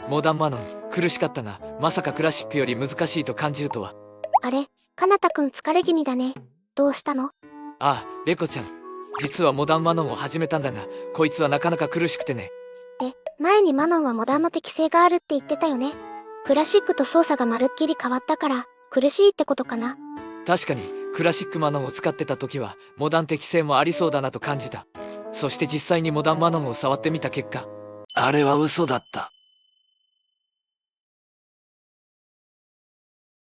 モダンマノン、苦しかったが、まさかクラシックより難しいと感じるとは。あれ、かなたくん疲れ気味だね。どうしたの？ああ、レコちゃん。実はモダンマノンを始めたんだが、こいつはなかなか苦しくてね。前にマノンはモダンの適性があるって言ってたよね。クラシックと操作がまるっきり変わったから苦しいってことかな。確かに、クラシックマノンを使ってた時は、モダン適性もありそうだなと感じた。そして実際にモダンマノンを触ってみた結果、あれは嘘だった。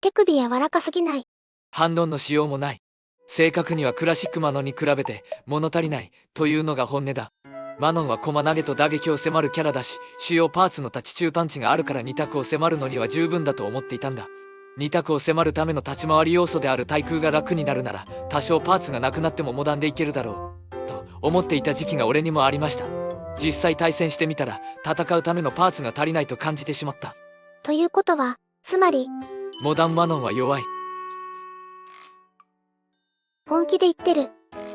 手首柔らかすぎない？反論のしようもない。正確にはクラシックマノンに比べて物足りないというのが本音だ。マノンは駒投げと打撃を迫るキャラだし、主要パーツの立ち中パンチがあるから2択を迫るのには十分だと思っていたんだ。2択を迫るための立ち回り要素である対空が楽になるなら、多少パーツがなくなってもモダンでいけるだろうと思っていた時期が俺にもありました。実際対戦してみたら、戦うためのパーツが足りないと感じてしまった。ということは、つまりモダンマノンは弱い。本気で言ってる？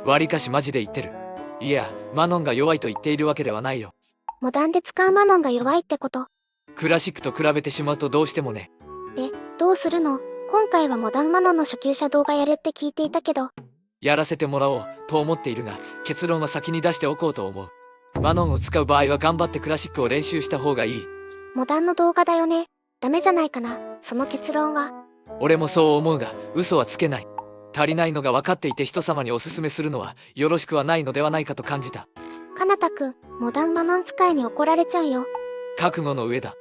わりかしマジで言ってる。いや、マノンが弱いと言っているわけではないよ。モダンで使うマノンが弱いってこと？クラシックと比べてしまうとどうしてもね。どうするの？今回はモダンマノンの初級者動画やるって聞いていたけど。やらせてもらおうと思っているが、結論は先に出しておこうと思う。マノンを使う場合は頑張ってクラシックを練習した方がいい。モダンの動画だよね。ダメじゃないかな、その結論は。俺もそう思うが、嘘はつけない。足りないのが分かっていて人様におすすめするのはよろしくはないのではないかと感じた。かなたくん、モダンマノン使いに怒られちゃうよ。覚悟の上だ。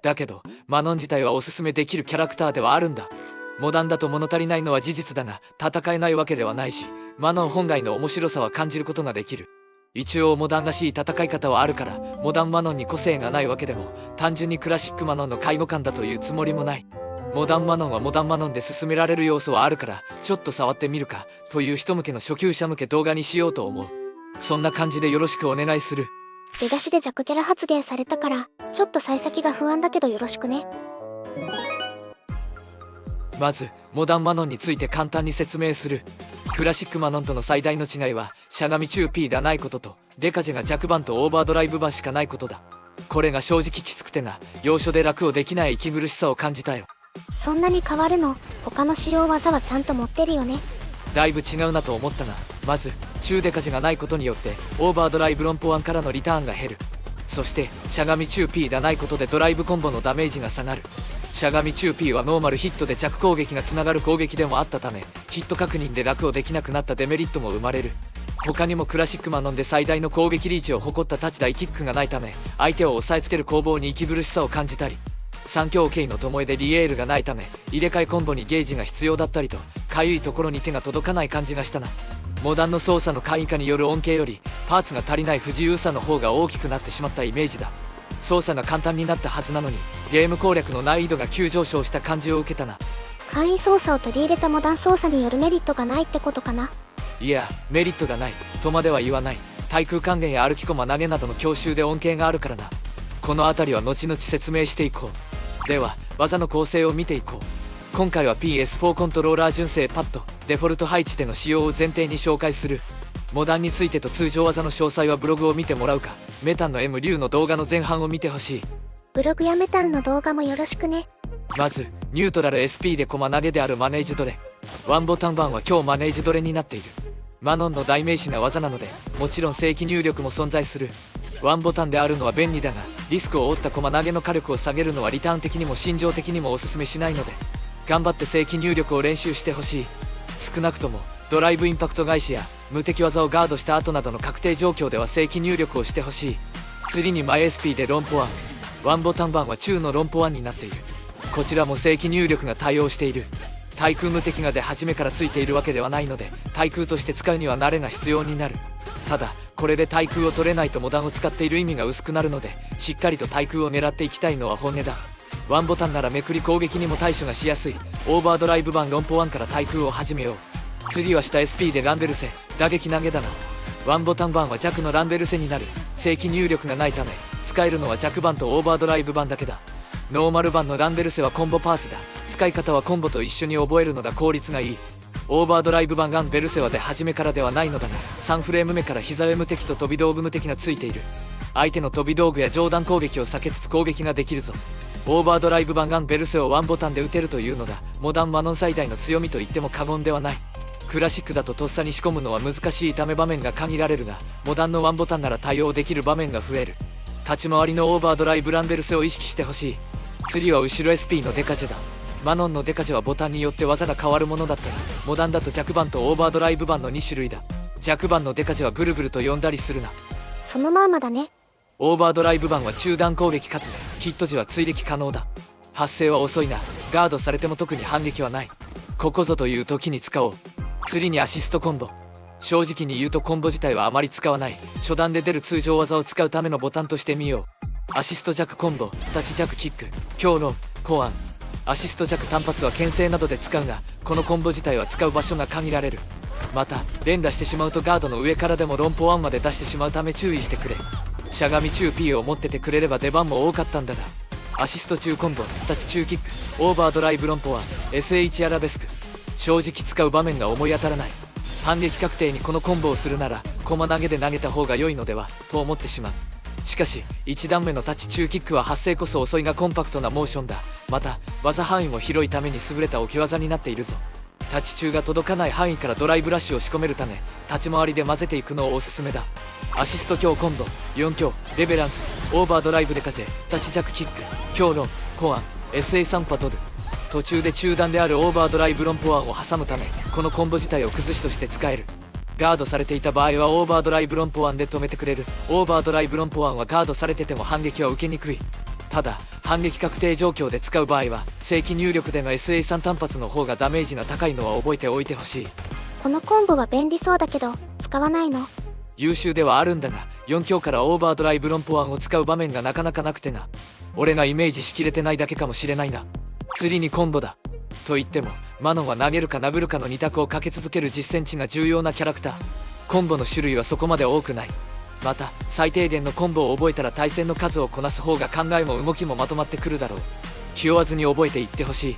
だけど、マノン自体はおすすめできるキャラクターではあるんだ。モダンだと物足りないのは事実だが、戦えないわけではないし、マノン本来の面白さは感じることができる。一応モダンらしい戦い方はあるから、モダンマノンに個性がないわけでも、単純にクラシックマノンの介護官だというつもりもない。モダンマノンはモダンマノンで進められる要素はあるから、ちょっと触ってみるか、という人向けの初級者向け動画にしようと思う。そんな感じでよろしくお願いする。出だしで弱キャラ発言されたから、ちょっと幸先が不安だけどよろしくね。まず、モダンマノンについて簡単に説明する。クラシックマノンとの最大の違いは、しゃがみ中 P がないことと、デカジェが弱番とオーバードライブ番しかないことだ。これが正直きつくてな、要所で楽をできない息苦しさを感じたよ。そんなに変わるの？他の使用技はちゃんと持ってるよね。だいぶ違うなと思ったが、まず、中デカジェがないことによって、オーバードライブ論法1からのリターンが減る。そして、しゃがみ中 P がないことでドライブコンボのダメージが下がる。しゃがみ中 P はノーマルヒットで弱攻撃がつながる攻撃でもあったため、ヒット確認で楽をできなくなったデメリットも生まれる。他にもクラシックマノンで最大の攻撃リーチを誇ったタチ大キックがないため、相手を押さえつける攻防に息苦しさを感じたり、三強系の巴でリエールがないため、入れ替えコンボにゲージが必要だったりと、かゆいところに手が届かない感じがしたな。モダンの操作の簡易化による恩恵より、パーツが足りない不自由さの方が大きくなってしまったイメージだ。操作が簡単になったはずなのに、ゲーム攻略の難易度が急上昇した感じを受けたな。簡易操作を取り入れたモダン操作によるメリットがないってことかな。いや、メリットがないとまでは言わない。対空還元や歩き駒投げなどの強襲で恩恵があるからな。この辺りは後々説明していこう。では、技の構成を見ていこう。今回は PS4 コントローラー純正パッドデフォルト配置での使用を前提に紹介する。モダンについてと通常技の詳細はブログを見てもらうか、メタンの M 竜の動画の前半を見てほしい。ブログやメタンの動画もよろしくね。まず、ニュートラル SP で駒投げであるマネージドレ。ワンボタン版は今日マネージドレになっている。マノンの代名詞な技なので、もちろん正規入力も存在する。ワンボタンであるのは便利だが、リスクを負った駒投げの火力を下げるのはリターン的にも心情的にもおすすめしないので、頑張って正規入力を練習してほしい。少なくともドライブインパクト返しや無敵技をガードした後などの確定状況では正規入力をしてほしい。次にマイ SP で論法1。ワンボタン版は中の論法1になっている。こちらも正規入力が対応している。対空無敵がで初めからついているわけではないので、対空として使うには慣れが必要になる。ただ、これで対空を取れないとモダンを使っている意味が薄くなるので、しっかりと対空を狙っていきたいのは本音だ。ワンボタンならめくり攻撃にも対処がしやすい。オーバードライブ版論法1から対空を始めよう。次は下 SP でランベルセ、打撃投げだな。ワンボタン版は弱のランベルセになる。正規入力がないため、使えるのは弱版とオーバードライブ版だけだ。ノーマル版のランベルセはコンボパーツだ。使い方はコンボと一緒に覚えるのが効率がいい。オーバードライブ版ランベルセはで初めからではないのだが、3フレーム目から膝上無敵と飛び道具無敵がついている。相手の飛び道具や上段攻撃を避けつつ攻撃ができるぞ。オーバードライブ版ガンベルセをワンボタンで撃てるというのがモダンマノン最大の強みと言っても過言ではない。クラシックだととっさに仕込むのは難しいため場面が限られるが、モダンのワンボタンなら対応できる場面が増える。立ち回りのオーバードライブランベルセを意識してほしい。次は後ろ SP のデカジェだ。マノンのデカジェはボタンによって技が変わるものだったが、モダンだと弱版とオーバードライブ版の2種類だ。弱版のデカジェはブルブルと呼んだりするな。そのまんまだね。オーバードライブ版は中段攻撃かつヒット時は追撃可能だ。発生は遅いがガードされても特に反撃はない。ここぞという時に使おう。次にアシストコンボ。正直に言うとコンボ自体はあまり使わない。初段で出る通常技を使うためのボタンとしてみよう。アシスト弱コンボ、立ち弱キック、強論、コアン。アシスト弱単発は牽制などで使うが、このコンボ自体は使う場所が限られる。また連打してしまうとガードの上からでも論法案まで出してしまうため注意してくれ。しゃがみ中 P を持っててくれれば出番も多かったんだが。アシスト中コンボ、立ち中キック、オーバードライブ論法案、 SH アラベスク。正直使う場面が思い当たらない。反撃確定にこのコンボをするなら駒投げで投げた方が良いのではと思ってしまう。しかし1段目の立ち中キックは発生こそ遅いがコンパクトなモーションだ。また技範囲も広いために優れた置き技になっているぞ。立ち中が届かない範囲からドライブラッシュを仕込めるため立ち回りで混ぜていくのをおすすめだ。アシスト強コンボ、4強レベランス、オーバードライブで勝ち、立ち弱キック、強論、コアン、 SA3 パトル。途中で中段であるオーバードライブ論法案を挟むためこのコンボ自体を崩しとして使える。ガードされていた場合はオーバードライブ論法案で止めてくれる。オーバードライブ論法案はガードされてても反撃は受けにくい。ただ反撃確定状況で使う場合は正規入力での SA3 単発の方がダメージが高いのは覚えておいてほしい。このコンボは便利そうだけど使わないの？優秀ではあるんだが4強からオーバードライブ論法案を使う場面がなかなかなくてな。俺がイメージしきれてないだけかもしれないな。次にコンボだ。と言ってもマノンは投げるか殴るかの2択をかけ続ける実戦値が重要なキャラクター。コンボの種類はそこまで多くない。また最低限のコンボを覚えたら対戦の数をこなす方が考えも動きもまとまってくるだろう。気負わずに覚えていってほしい。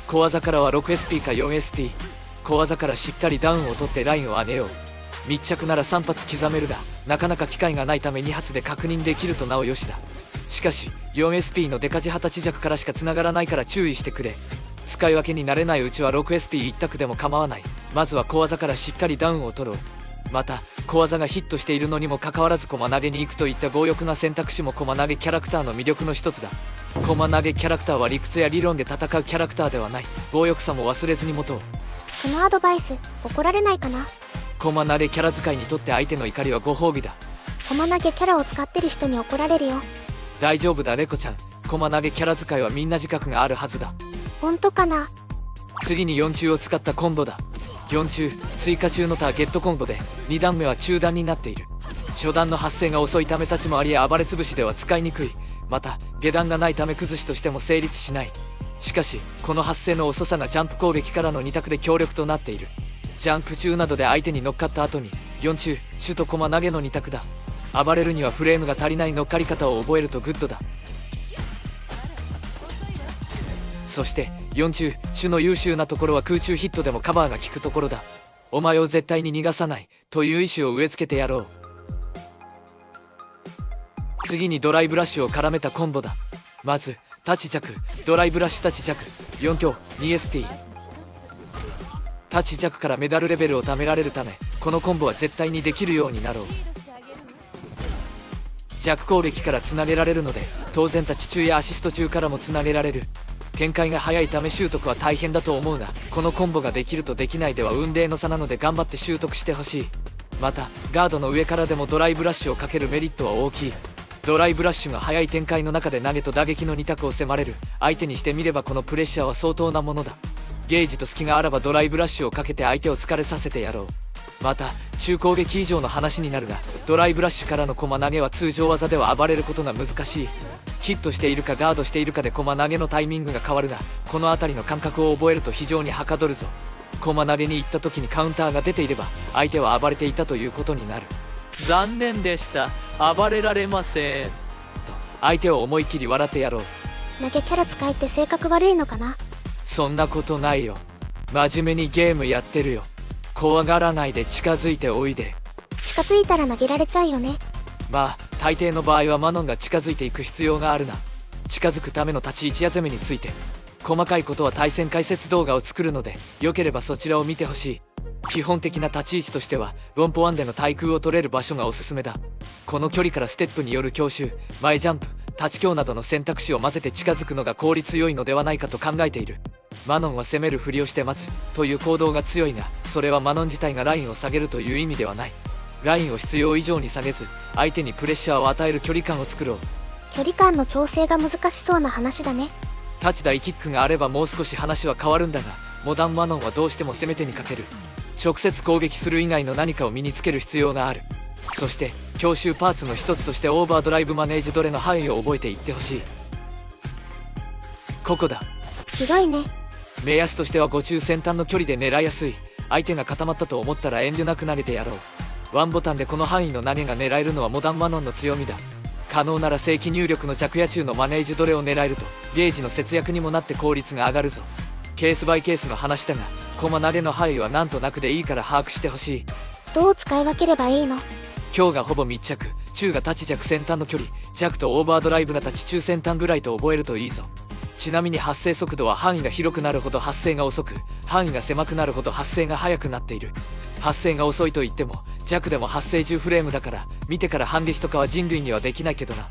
小技からは 6SP か 4SP。 小技からしっかりダウンを取ってラインを上げよう。密着なら3発刻めるがなかなか機会がないため2発で確認できるとなおよしだ。しかし 4SP のデカジ20歳弱からしか繋がらないから注意してくれ。使い分けになれないうちは 6SP 一択でも構わない。まずは小技からしっかりダウンを取ろう。また小技がヒットしているのにもかかわらず駒投げに行くといった強欲な選択肢も駒投げキャラクターの魅力の一つだ。駒投げキャラクターは理屈や理論で戦うキャラクターではない。強欲さも忘れずに持とう。そのアドバイス怒られないかな？駒投げキャラ使いにとって相手の怒りはご褒美だ。駒投げキャラを使ってる人に怒られるよ。大丈夫だレコちゃん。駒投げキャラ使いはみんな自覚があるはずだ。ほんとかな？次に4中を使ったコンボだ。4中追加中のターゲットコンボで2段目は中段になっている。初段の発生が遅いため立ち回りや暴れ潰しでは使いにくい。また下段がないため崩しとしても成立しない。しかしこの発生の遅さがジャンプ攻撃からの2択で強力となっている。ジャンプ中などで相手に乗っかった後に4中手と駒投げの2択だ。暴れるにはフレームが足りない乗っかり方を覚えるとグッドだ。そして4中手の優秀なところは空中ヒットでもカバーが効くところだ。お前を絶対に逃がさないという意志を植え付けてやろう。次にドライブラッシュを絡めたコンボだ。まず立ち弱ドライブラッシュ立ち弱4強 2SP。 立ち弱からメダルレベルを貯められるためこのコンボは絶対にできるようになろう。弱攻撃からつなげられるので当然立ち中やアシスト中からもつなげられる。展開が早いため習得は大変だと思うがこのコンボができるとできないでは運命の差なので頑張って習得してほしい。またガードの上からでもドライブラッシュをかけるメリットは大きい。ドライブラッシュが早い展開の中で投げと打撃の2択を迫れる。相手にしてみればこのプレッシャーは相当なものだ。ゲージと隙があらばドライブラッシュをかけて相手を疲れさせてやろう。また中攻撃以上の話になるがドライブラッシュからの駒投げは通常技では暴れることが難しい。ヒットしているかガードしているかで駒投げのタイミングが変わるがこの辺りの感覚を覚えると非常にはかどるぞ。駒投げに行った時にカウンターが出ていれば相手は暴れていたということになる。残念でした、暴れられませんと相手を思いっきり笑ってやろう。投げキャラ使いって性格悪いのかな？そんなことないよ。真面目にゲームやってるよ。怖がらないで近づいておいで。近づいたら投げられちゃうよね。まあ大抵の場合はマノンが近づいていく必要があるな。近づくための立ち位置や攻めについて細かいことは対戦解説動画を作るので、よければそちらを見てほしい。基本的な立ち位置としてはウォンポ1での対空を取れる場所がおすすめだ。この距離からステップによる強襲、前ジャンプ、立ち強などの選択肢を混ぜて近づくのが効率良いのではないかと考えている。マノンは攻めるふりをして待つという行動が強いが、それはマノン自体がラインを下げるという意味ではない。ラインを必要以上に下げず、相手にプレッシャーを与える距離感を作ろう。距離感の調整が難しそうな話だね。立ち台キックがあればもう少し話は変わるんだが、モダンマノンはどうしても攻め手にかける。直接攻撃する以外の何かを身につける必要がある。そして強襲パーツの一つとしてオーバードライブマネージドレの範囲を覚えていってほしい。ここだ。広いね。目安としては5中先端の距離で狙いやすい。相手が固まったと思ったら遠慮なく投げてやろう。ワンボタンでこの範囲の投げが狙えるのはモダンマノンの強みだ。可能なら正規入力の弱野中のマネージドレを狙えるとゲージの節約にもなって効率が上がるぞ。ケースバイケースの話だが、コマ投げの範囲はなんとなくでいいから把握してほしい。どう使い分ければいいの？強がほぼ密着、中が立ち弱先端の距離、弱とオーバードライブな立ち中先端ぐらいと覚えるといいぞ。ちなみに発生速度は範囲が広くなるほど発生が遅く、範囲が狭くなるほど発生が速くなっている。発生が遅いと言っても弱でも発生10フレームだから、見てから反撃とかは人類にはできないけどな。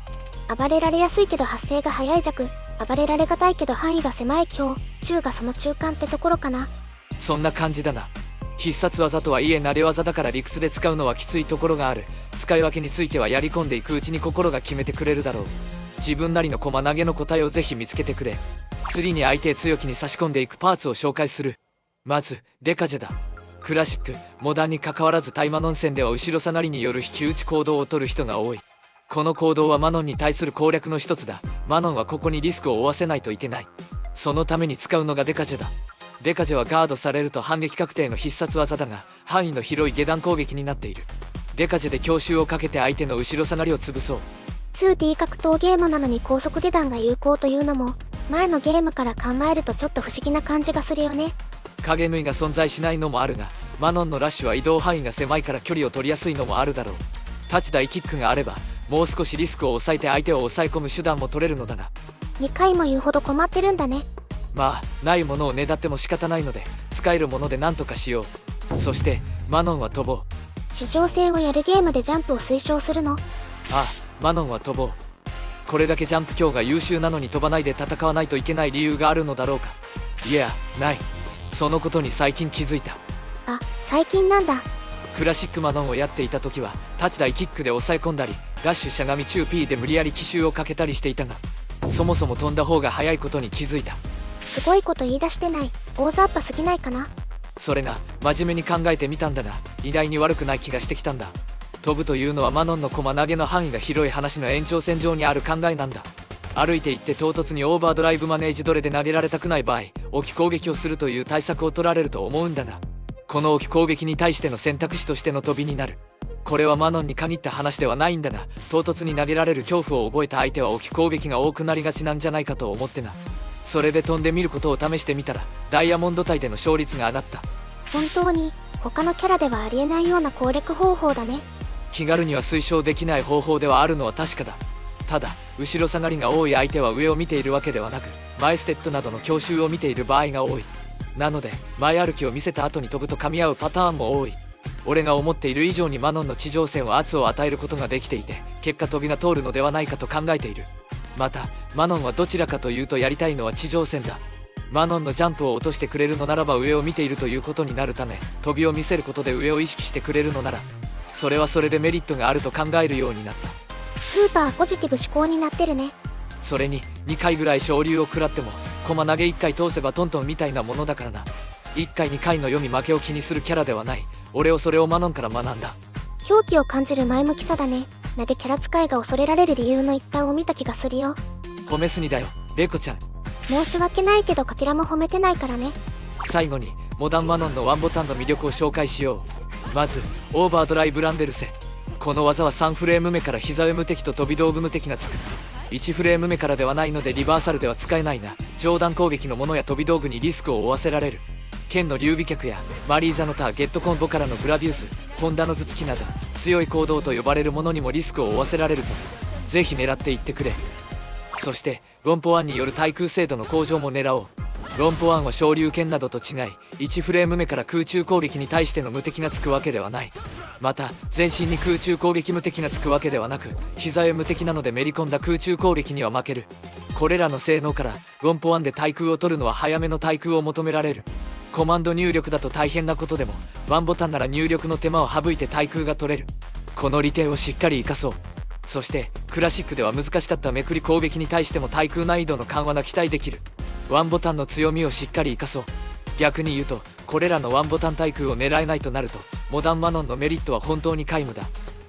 暴れられやすいけど発生が速い弱、暴れられがたいけど範囲が狭い強、中がその中間ってところかな。そんな感じだな。必殺技とはいえ慣れ技だから理屈で使うのはきついところがある。使い分けについてはやり込んでいくうちに心が決めてくれるだろう。自分なりの駒投げの答えをぜひ見つけてくれ。次に相手へ強気に差し込んでいくパーツを紹介する。まずデカジェだ。クラシック、モダンに関わらず対マノン戦では後ろ下がりによる引き打ち行動を取る人が多い。この行動はマノンに対する攻略の一つだ。マノンはここにリスクを負わせないといけない。そのために使うのがデカジェだ。デカジェはガードされると反撃確定の必殺技だが、範囲の広い下段攻撃になっている。デカジェで強襲をかけて相手の後ろ下がりを潰そう。 2D 格闘ゲームなのに高速下段が有効というのも、前のゲームから考えるとちょっと不思議な感じがするよね。影縫いが存在しないのもあるが、マノンのラッシュは移動範囲が狭いから距離を取りやすいのもあるだろう。立ち台キックがあればもう少しリスクを抑えて相手を抑え込む手段も取れるのだが、2回も言うほど困ってるんだね。まあないものをねだっても仕方ないので、使えるもので何とかしよう。そしてマノンは飛ぼう。地上戦をやるゲームでジャンプを推奨するの？ああ、マノンは飛ぼう。これだけジャンプ強が優秀なのに飛ばないで戦わないといけない理由があるのだろうか。いや、ない。そのことに最近気づいた。あ、最近なんだ。クラシックマノンをやっていた時は立ち台キックで抑え込んだり、ラッシュしゃがみ中 P で無理やり奇襲をかけたりしていたが、そもそも飛んだ方が早いことに気づいた。すごいこと言い出してない？大雑把すぎないかな？それが真面目に考えてみたんだが、意外に悪くない気がしてきたんだ。飛ぶというのはマノンの駒投げの範囲が広い話の延長線上にある考えなんだ。歩いていって唐突にオーバードライブマネージドレで投げられたくない場合、置き攻撃をするという対策を取られると思うんだが、この置き攻撃に対しての選択肢としての飛びになる。これはマノンに限った話ではないんだが、唐突に投げられる恐怖を覚えた相手は置き攻撃が多くなりがちなんじゃないかと思ってな。それで飛んでみることを試してみたらダイヤモンド帯での勝率が上がった。本当に他のキャラではありえないような攻略方法だね。気軽には推奨できない方法ではあるのは確かだ。ただ後ろ下がりが多い相手は上を見ているわけではなく、前ステップなどの強襲を見ている場合が多い。なので前歩きを見せた後に飛ぶと噛み合うパターンも多い。俺が思っている以上にマノンの地上戦は圧を与えることができていて、結果飛びが通るのではないかと考えている。またマノンはどちらかというとやりたいのは地上戦だ。マノンのジャンプを落としてくれるのならば上を見ているということになるため、飛びを見せることで上を意識してくれるのなら、それはそれでメリットがあると考えるようになった。スーパーポジティブ思考になってるね。それに2回ぐらい昇竜を食らっても駒投げ1回通せばトントンみたいなものだからな。1回2回の読み負けを気にするキャラではない。俺はそれをマノンから学んだ。狂気を感じる前向きさだね。投げキャラ使いが恐れられる理由の一端を見た気がするよ。褒めすぎだよ、レコちゃん。申し訳ないけどかけらも褒めてないからね。最後にモダンマノンのワンボタンの魅力を紹介しよう。まずオーバードライブランデルセ。この技は3フレーム目から膝上無敵と飛び道具無敵がつく。1フレーム目からではないのでリバーサルでは使えないが、上段攻撃のものや飛び道具にリスクを負わせられる。剣の劉備脚やマリーザのターゲットコンボからのグラビウス、ホンダの頭突きなど強い行動と呼ばれるものにもリスクを負わせられるぞ。ぜひ狙っていってくれ。そしてゴンポワンによる対空精度の向上も狙おう。ゴンポワンは昇竜拳などと違い1フレーム目から空中攻撃に対しての無敵がつくわけではない。また全身に空中攻撃無敵がつくわけではなく、膝へ無敵なのでめり込んだ空中攻撃には負ける。これらの性能からゴンポワンで対空を取るのは早めの対空を求められる。コマンド入力だと大変なことでもワンボタンなら入力の手間を省いて対空が取れる。この利点をしっかり活かそう。そしてクラシックでは難しかっためくり攻撃に対しても対空難易度の緩和が期待できる。ワンボタンの強みをしっかり活かそう。逆に言うとこれらのワンボタン対空を狙えないとなるとモダンマノンのメリットは本当に皆無だ。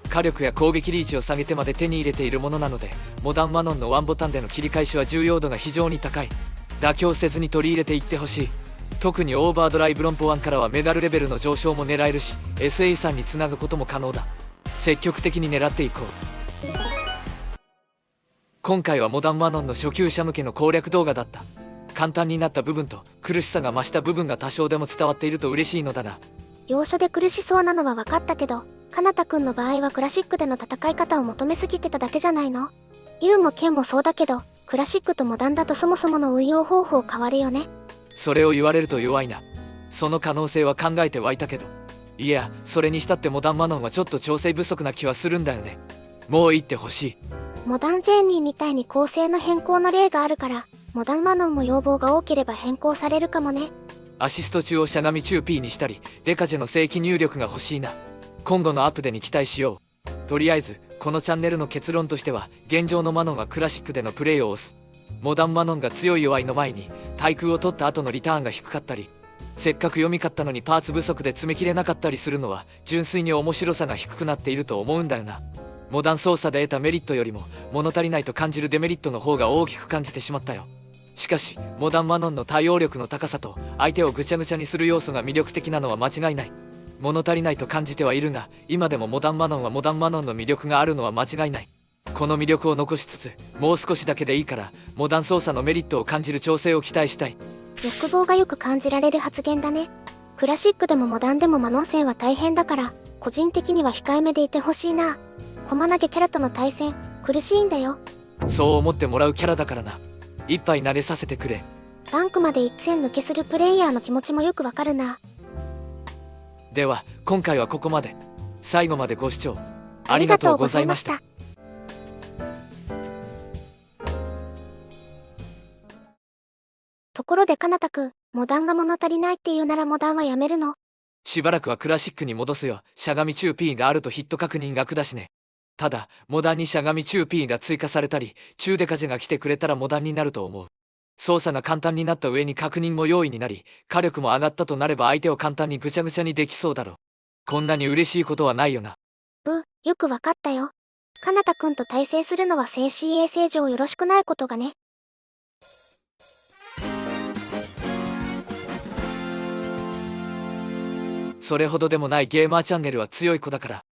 火力や攻撃リーチを下げてまで手に入れているものなので、モダンマノンのワンボタンでの切り返しは重要度が非常に高い。妥協せずに取り入れていってほしい。特にオーバードライブロンポワンからはメダルレベルの上昇も狙えるし SA さんにつなぐことも可能だ。積極的に狙っていこう。今回はモダンマノンの初級者向けの攻略動画だった。簡単になった部分と苦しさが増した部分が多少でも伝わっていると嬉しいのだな。要所で苦しそうなのは分かったけど、かなたくんの場合はクラシックでの戦い方を求めすぎてただけじゃないの？竜も剣もそうだけど、クラシックとモダンだとそもそもの運用方法変わるよね。それを言われると弱いな。その可能性は考えてはいたけど、いやそれにしたってモダンマノンはちょっと調整不足な気はするんだよね。もう言ってほしい。モダンジェーニーみたいに構成の変更の例があるから、モダンマノンも要望が多ければ変更されるかもね。アシスト中をしゃがみ中 P にしたりデカジェの正規入力が欲しいな。今後のアップデに期待しよう。とりあえずこのチャンネルの結論としては、現状のマノンがクラシックでのプレイを押す。モダンマノンが強い弱いの前に対空を取った後のリターンが低かったり、せっかく読み勝ったのにパーツ不足で詰め切れなかったりするのは純粋に面白さが低くなっていると思うんだよな。モダン操作で得たメリットよりも物足りないと感じるデメリットの方が大きく感じてしまったよ。しかしモダンマノンの対応力の高さと相手をぐちゃぐちゃにする要素が魅力的なのは間違いない。物足りないと感じてはいるが、今でもモダンマノンはモダンマノンの魅力があるのは間違いない。この魅力を残しつつもう少しだけでいいからモダン操作のメリットを感じる調整を期待したい。欲望がよく感じられる発言だね。クラシックでもモダンでもマノン戦は大変だから、個人的には控えめでいてほしいな。駒投げキャラとの対戦苦しいんだよ。そう思ってもらうキャラだからな。一杯慣れさせてくれ。ランクまで一戦抜けするプレイヤーの気持ちもよくわかるな。では今回はここまで。最後までご視聴ありがとうございました。ところでかなたくん、モダンが物足りないっていうならモダンはやめるの？しばらくはクラシックに戻すよ。しゃがみ中 P があるとヒット確認楽だしね。ただモダンにしゃがみ中 P が追加されたり中デカジェが来てくれたらモダンになると思う。操作が簡単になった上に確認も容易になり火力も上がったとなれば相手を簡単にぐちゃぐちゃにできそうだろう。こんなに嬉しいことはないよな。よくわかったよ。かなたくんと対戦するのは精神衛生上よろしくないことがね。それほどでもない。ゲーマーチャンネルは強い子だから